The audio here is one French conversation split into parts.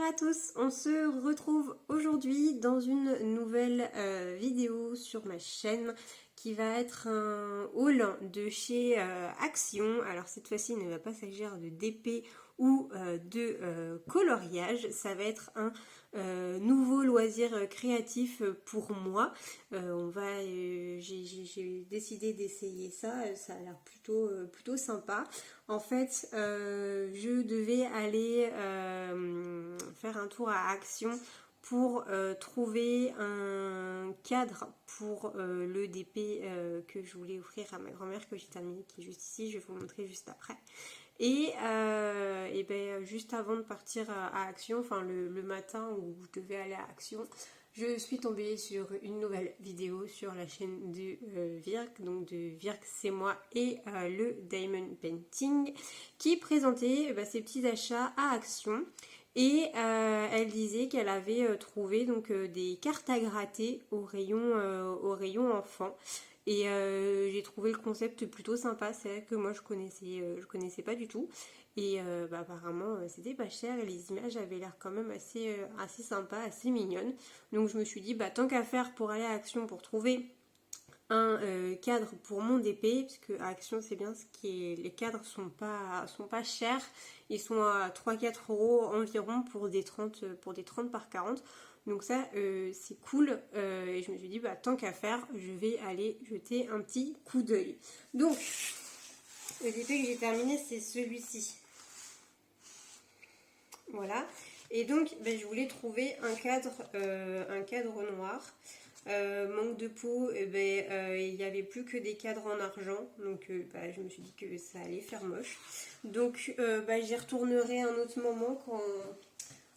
à tous, on se retrouve aujourd'hui dans une nouvelle vidéo sur ma chaîne qui va être un haul de chez Action. Alors cette fois-ci il ne va pas s'agir de DP ou de coloriage, ça va être un nouveau loisir créatif pour moi. J'ai décidé d'essayer ça, ça a l'air plutôt sympa. En fait, je devais aller faire un tour à Action pour trouver un cadre pour le DP que je voulais offrir à ma grand-mère que j'ai terminé, qui est juste ici, je vais vous montrer juste après. Et ben, juste avant de partir à Action, enfin le matin où je devais aller à Action, je suis tombée sur une nouvelle vidéo sur la chaîne de Virk, donc de Virk c'est moi et le Diamond Painting, qui présentait ses petits achats à Action. Et elle disait qu'elle avait trouvé donc des cartes à gratter au rayon enfant. Et j'ai trouvé le concept plutôt sympa. C'est vrai que moi je connaissais pas du tout. Et apparemment c'était pas cher et les images avaient l'air quand même assez sympa, assez mignonnes. Donc je me suis dit tant qu'à faire pour aller à Action pour trouver un cadre pour mon DP, parce que à Action c'est bien les cadres sont pas chers, ils sont à 3-4 euros environ pour des 30 par 40. Donc ça c'est cool et je me suis dit tant qu'à faire je vais aller jeter un petit coup d'œil. Donc le DP que j'ai terminé c'est celui-ci, voilà. Et donc je voulais trouver un cadre noir. Manque de peau, il n'y avait plus que des cadres en argent, donc je me suis dit que ça allait faire moche. Donc j'y retournerai un autre moment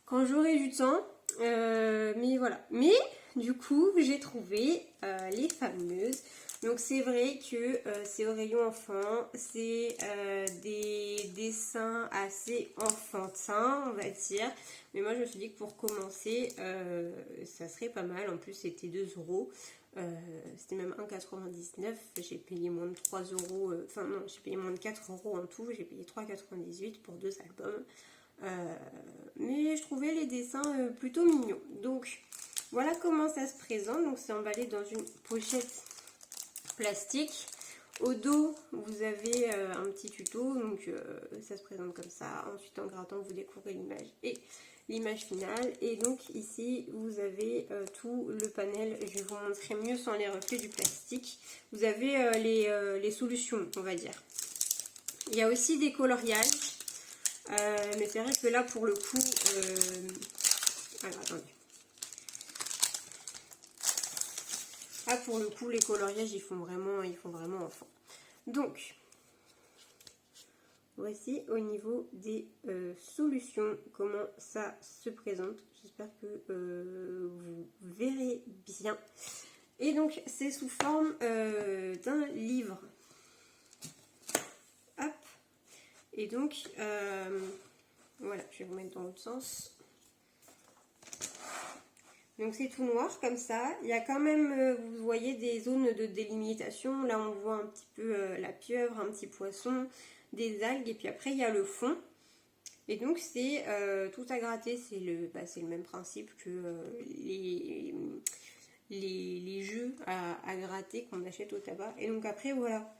quand j'aurai du temps. Mais voilà. Mais du coup, j'ai trouvé les fameuses. Donc c'est vrai que c'est au rayon enfant, c'est des dessins assez enfantins, on va dire. Mais moi je me suis dit que pour commencer, ça serait pas mal. En plus c'était 2 euros. C'était même 1,99. J'ai payé moins de 3 euros. Enfin non, j'ai payé moins de 4 euros en tout. J'ai payé 3,98 pour 2 albums. Mais je trouvais les dessins plutôt mignons. Donc voilà comment ça se présente. Donc c'est emballé dans une pochette plastique. Au dos vous avez un petit tuto, donc ça se présente comme ça. Ensuite en grattant vous découvrez l'image et l'image finale. Et donc ici vous avez tout le panel. Je vais vous montrer mieux sans les reflets du plastique. Vous avez les solutions, on va dire. Il y a aussi des coloriages. Mais c'est vrai que là pour le coup alors attendez. Là pour le coup les coloriages ils font vraiment enfant. Donc voici au niveau des solutions comment ça se présente. J'espère que vous verrez bien. Et donc c'est sous forme d'un livre. Hop. Et donc voilà, je vais vous mettre dans l'autre sens. Donc c'est tout noir comme ça. Il y a quand même, vous voyez, des zones de délimitation. Là on voit un petit peu la pieuvre, un petit poisson, des algues. Et puis après il y a le fond. Et donc c'est tout à gratter. C'est le même principe que les jeux à gratter qu'on achète au tabac. Et donc après voilà.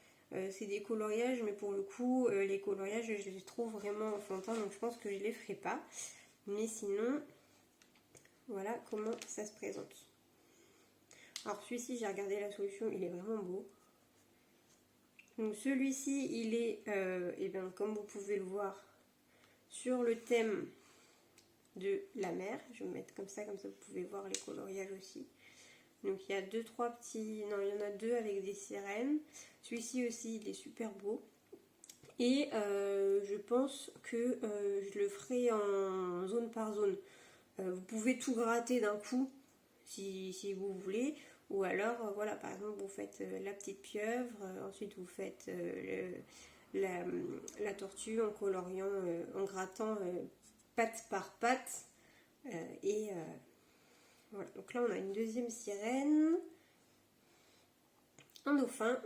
C'est des coloriages, mais pour le coup, les coloriages, je les trouve vraiment enfantins. Donc je pense que je les ferai pas. Mais sinon... Voilà comment ça se présente. Alors celui-ci, j'ai regardé la solution, il est vraiment beau. Donc celui-ci, il est, comme vous pouvez le voir, sur le thème de la mer. Je vais me mettre comme ça vous pouvez voir les coloriages aussi. Donc il y a 2-3 petits, non il y en a 2 avec des sirènes. Celui-ci aussi, il est super beau. Et je pense que je le ferai en zone par zone. Vous pouvez tout gratter d'un coup si vous voulez, ou alors voilà, par exemple vous faites la petite pieuvre, ensuite vous faites la tortue en coloriant, en grattant patte par patte, et voilà. Donc là on a une deuxième sirène, un dauphin,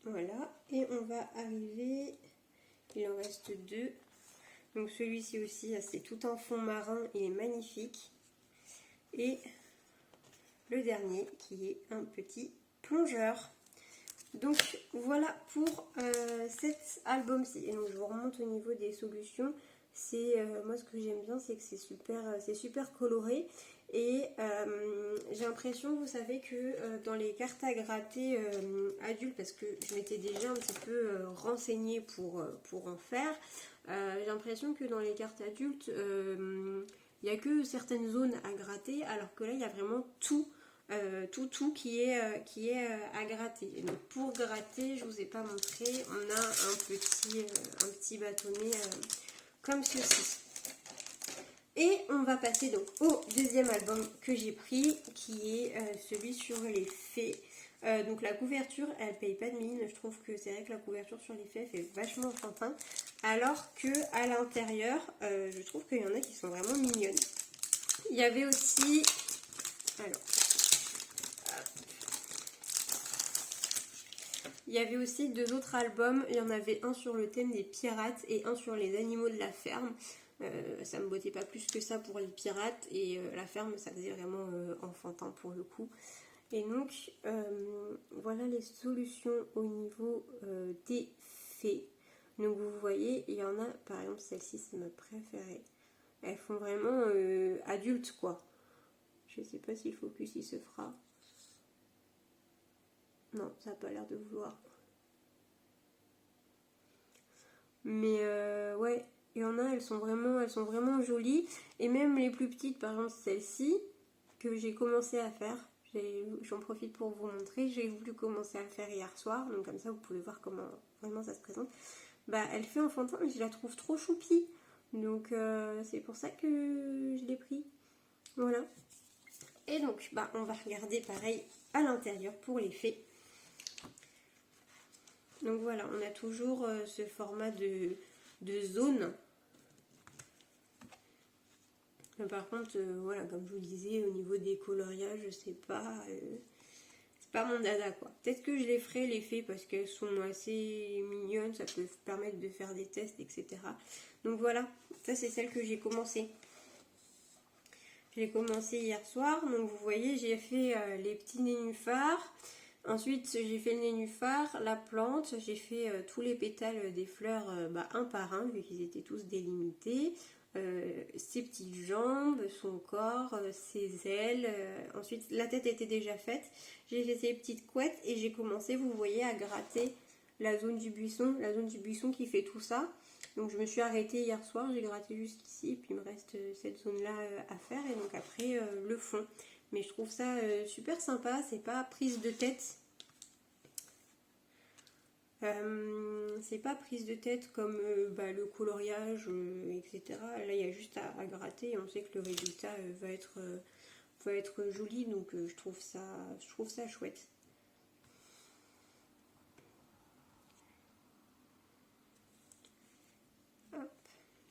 voilà, et on va arriver Il en reste 2. Donc celui-ci aussi, c'est tout en fond marin, il est magnifique. Et le dernier qui est un petit plongeur. Donc voilà pour cet album-ci. Et donc je vous remonte au niveau des solutions. C'est moi ce que j'aime bien, c'est que c'est super coloré. Et j'ai l'impression, vous savez, que dans les cartes à gratter adultes, parce que je m'étais déjà un petit peu renseignée pour en faire, j'ai l'impression que dans les cartes adultes, il n'y a que certaines zones à gratter, alors que là, il y a vraiment tout. Tout qui est à gratter. Et donc pour gratter, je vous ai pas montré, on a un petit bâtonnet comme ceci. Et on va passer donc au deuxième album que j'ai pris, qui est celui sur les fées. Donc la couverture, elle paye pas de mine. Je trouve que c'est vrai que la couverture sur les fées fait vachement enfantin, alors que à l'intérieur, je trouve qu'il y en a qui sont vraiment mignonnes. Il y avait aussi, alors, il y avait aussi 2 autres albums. Il y en avait un sur le thème des pirates et un sur les animaux de la ferme. Ça me bottait pas plus que ça pour les pirates, et la ferme, ça faisait vraiment enfantin pour le coup. Et donc voilà les solutions au niveau des fées. Donc vous voyez, il y en a, par exemple celle-ci c'est ma préférée. Elles font vraiment adultes quoi. Je sais pas si le focus il se fera. Non, ça n'a pas l'air de vouloir. Mais ouais, il y en a, elles sont vraiment jolies. Et même les plus petites, par exemple celle-ci, que j'ai commencé à faire. J'en profite pour vous montrer. J'ai voulu commencer à le faire hier soir. Donc comme ça, vous pouvez voir comment vraiment ça se présente. Bah, elle fait enfantin, mais je la trouve trop choupie. Donc c'est pour ça que je l'ai pris. Voilà. Et donc, bah, on va regarder pareil à l'intérieur pour les fées. Donc voilà, on a toujours ce format de zone. Mais par contre, voilà, comme je vous disais, au niveau des coloriages, c'est pas mon dada quoi. Peut-être que je les ferai les fées parce qu'elles sont assez mignonnes, ça peut permettre de faire des tests, etc. Donc voilà, ça c'est celle que j'ai commencé. Je l'ai commencé hier soir, donc vous voyez, j'ai fait les petits nénuphars. Ensuite, j'ai fait le nénuphar, la plante, j'ai fait tous les pétales des fleurs un par un, vu qu'ils étaient tous délimités. Ses petites jambes, son corps, ses ailes. Ensuite, la tête était déjà faite. J'ai fait ses petites couettes et j'ai commencé, vous voyez, à gratter la zone du buisson qui fait tout ça. Donc je me suis arrêtée hier soir, j'ai gratté jusqu'ici, et puis il me reste cette zone-là à faire, et donc après le fond. Mais je trouve ça super sympa, c'est pas prise de tête. C'est pas prise de tête comme le coloriage, etc. Là, il y a juste à gratter et on sait que le résultat va être joli, donc je trouve ça chouette.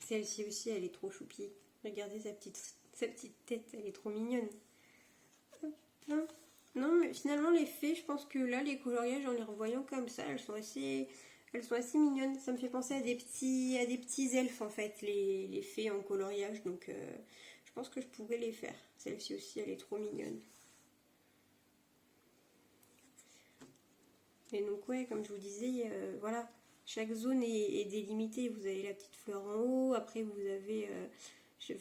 Celle-ci aussi, elle est trop choupie. Regardez sa petite tête, elle est trop mignonne. Non, mais finalement, les fées, je pense que là, les coloriages, en les revoyant comme ça, elles sont assez mignonnes. Ça me fait penser à des petits elfes, en fait, les fées en coloriage. Donc, je pense que je pourrais les faire. Celle-ci aussi, elle est trop mignonne. Et donc, ouais, comme je vous disais, voilà, chaque zone est délimitée. Vous avez la petite fleur en haut, après vous avez...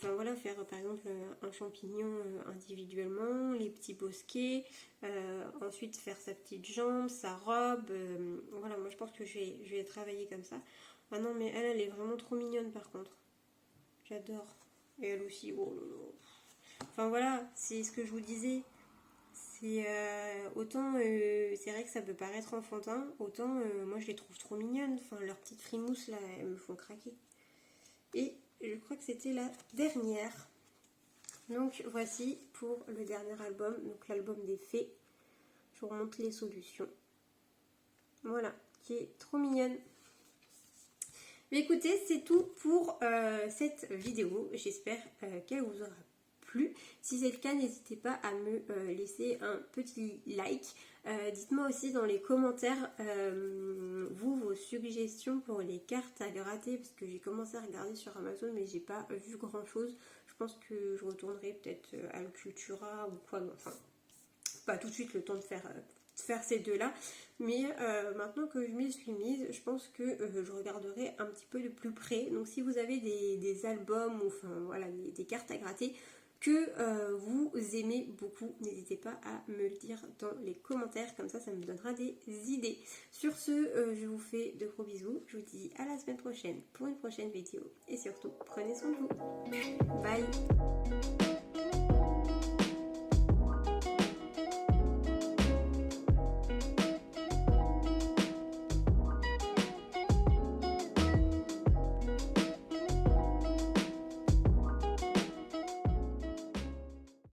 voilà, faire par exemple un champignon individuellement, les petits bosquets, ensuite faire sa petite jambe, sa robe, voilà, moi je pense que je vais travailler comme ça. Ah non, mais elle est vraiment trop mignonne par contre. J'adore. Et elle aussi, oh là là. Enfin voilà, c'est ce que je vous disais. C'est autant, c'est vrai que ça peut paraître enfantin, autant moi je les trouve trop mignonnes. Enfin, leurs petites frimouses là, elles me font craquer. Et je crois que c'était la dernière. Donc voici pour le dernier album, donc l'album des fées. Je vous remonte les solutions. Voilà, qui est trop mignonne. Mais écoutez, c'est tout pour cette vidéo. J'espère qu'elle vous aura plu. Si c'est le cas, n'hésitez pas à me laisser un petit like. Dites-moi aussi dans les commentaires vos suggestions pour les cartes à gratter, parce que j'ai commencé à regarder sur Amazon mais j'ai pas vu grand chose. Je pense que je retournerai peut-être à l'Cultura ou quoi, enfin pas tout de suite le temps de faire ces deux-là, mais maintenant que je m'y suis mise, je pense que je regarderai un petit peu de plus près. Donc si vous avez des albums ou enfin voilà des cartes à gratter que vous aimez beaucoup, n'hésitez pas à me le dire dans les commentaires, comme ça me donnera des idées. Sur ce, je vous fais de gros bisous, je vous dis à la semaine prochaine pour une prochaine vidéo et surtout prenez soin de vous. Bye.